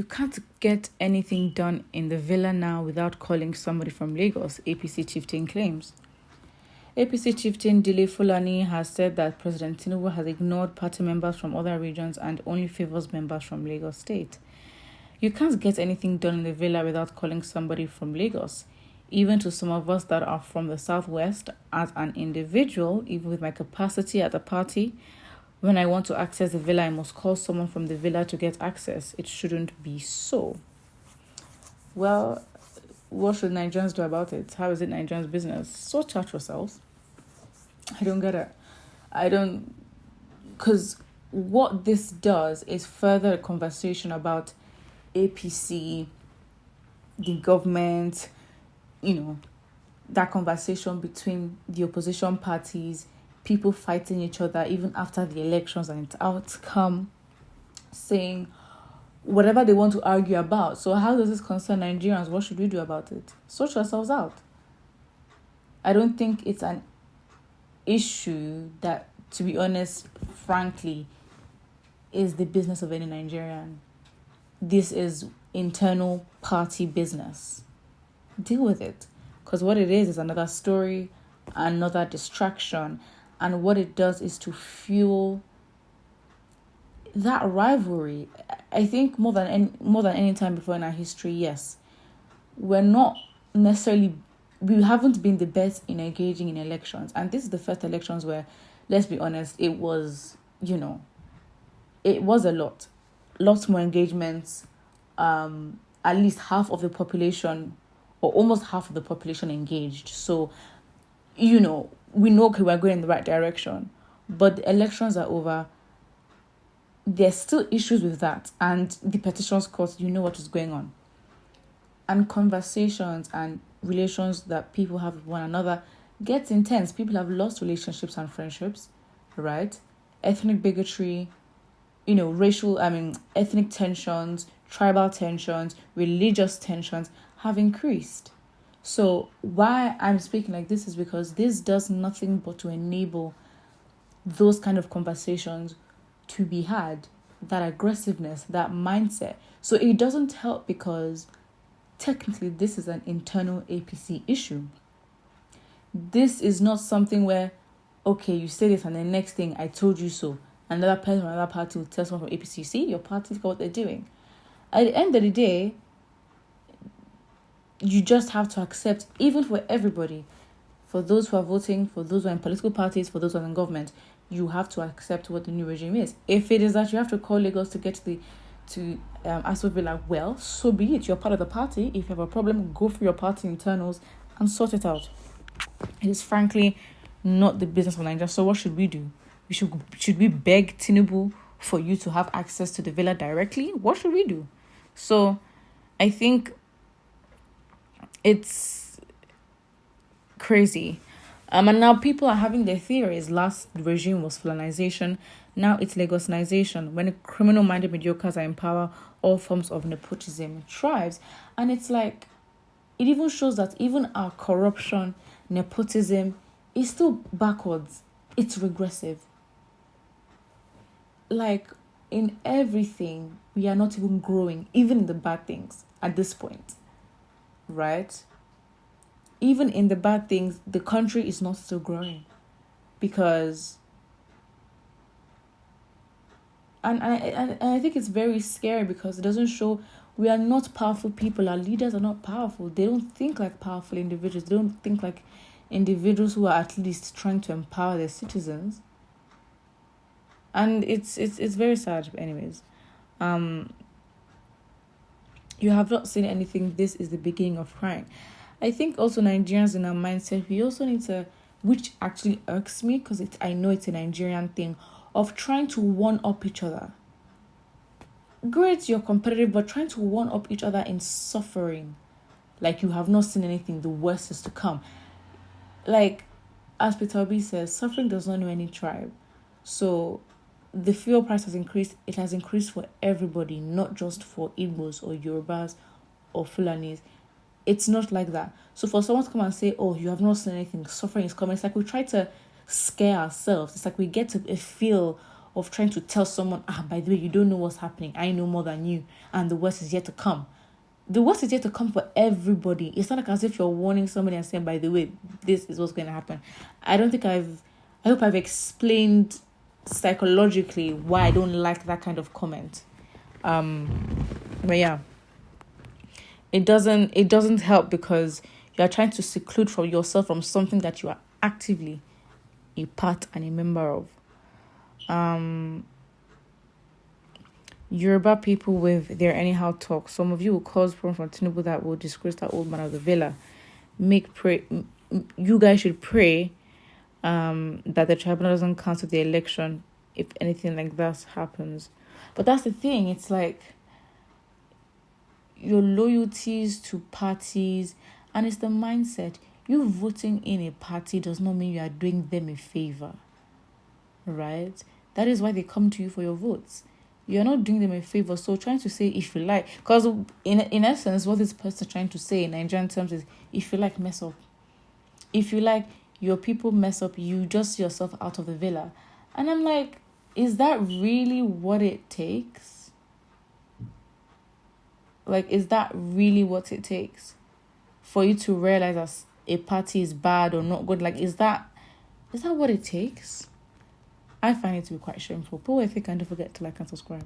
can't get anything done in the villa now without calling somebody from Lagos, APC chieftain claims. APC chieftain Dele Fulani has said that President Tinubu has ignored party members from other regions and only favors members from Lagos State. You can't get anything done in the villa without calling somebody from Lagos. Even to some of us that are from the southwest, as an individual, even with my capacity at the party, when I want to access the villa, I must call someone from the villa to get access. It shouldn't be so. Well, what should Nigerians do about it? How is it Nigerians' business? Sort out yourselves. I don't get it. Because what this does is further a conversation about APC, the government, that conversation between the opposition parties, people fighting each other even after the elections and its outcome, saying whatever they want to argue about. So how does this concern Nigerians? What should we do about it? Sort yourselves out. I don't think it's an issue that, to be honest, frankly, is the business of any Nigerian. This is internal party business. Deal with it. Because what it is another story, another distraction. And what it does is to fuel that rivalry. I think more than any time before in our history, yes. We haven't been the best in engaging in elections. And this is the first elections where, let's be honest, it was a lot. Lots more engagements. At least half of the population, or almost half of the population engaged. So, we know, okay, we're going in the right direction. But the elections are over. There's still issues with that. And the petitions court, you know what is going on. And conversations and relations that people have with one another gets intense. People have lost relationships and friendships, right? Ethnic bigotry, ethnic tensions, tribal tensions, religious tensions have increased. So why I'm speaking like this is because this does nothing but to enable those kind of conversations to be had, that aggressiveness, that mindset. So it doesn't help because technically this is an internal APC issue. This is not something where, okay, you say this and the next thing, I told you so. Another person from another party will tell someone from APC, see, your party's got what they're doing. At the end of the day, you just have to accept, even for everybody, for those who are voting, for those who are in political parties, for those who are in government, you have to accept what the new regime is. If it is that you have to call Lagos to get to Aso Villa, well, so be it. You're part of the party. If you have a problem, go through your party internals and sort it out. It is frankly not the business of Nigeria. So what should we do? Should we beg Tinubu for you to have access to the villa directly? What should we do? So I think it's crazy. And now people are having their theories. Last regime was Fulanization. Now it's Lagosization. When criminal-minded mediocres are in power, all forms of nepotism thrives. And it's like, it even shows that even our corruption, nepotism, is still backwards. It's regressive. Like, in everything, we are not even growing, even in the bad things at this point. Right? Even in the bad things, the country is not still growing. Because... And I think it's very scary because it doesn't show we are not powerful people. Our leaders are not powerful. They don't think like powerful individuals. They don't think like individuals who are at least trying to empower their citizens. And it's very sad. But anyways, you have not seen anything. This is the beginning of crying. I think also Nigerians in our mindset, we also need to, which actually irks me because I know it's a Nigerian thing, of trying to one-up each other. Great, you're competitive, but trying to one-up each other in suffering. Like you have not seen anything, the worst is to come. Like, as Peter Obi says, suffering does not know any tribe. So, the fuel price has increased. It has increased for everybody, not just for Igbos or Yorubas or Fulanis. It's not like that. So, for someone to come and say, oh, you have not seen anything, suffering is coming, it's like we try to scare ourselves. It's like we get a feel of trying to tell someone, by the way, you don't know what's happening. I know more than you, and the worst is yet to come. The worst is yet to come for everybody. It's not like as if you're warning somebody and saying, by the way, this is what's going to happen. I hope I've explained psychologically why I don't like that kind of comment. But yeah, it doesn't help because you're trying to seclude from yourself from something that you are actively a part and a member of. Yoruba people with their anyhow talk. Some of you will cause problem from Tinubu that will disgrace that old man of the villa. You guys should pray that the tribunal doesn't cancel the election if anything like that happens. But that's the thing. It's like your loyalties to parties, and it's the mindset. You voting in a party does not mean you are doing them a favor, right? That is why they come to you for your votes. You're not doing them a favor. So trying to say, if you like, because in essence, what this person is trying to say in Nigerian terms is, if you like, mess up. If you like, your people mess up, you just see yourself out of the villa. And I'm like, is that really what it takes? Like, is that really what it takes for you to realize that a party is bad or not good? Like, is that what it takes? I find it to be quite shameful. But if you can, don't forget to like and subscribe.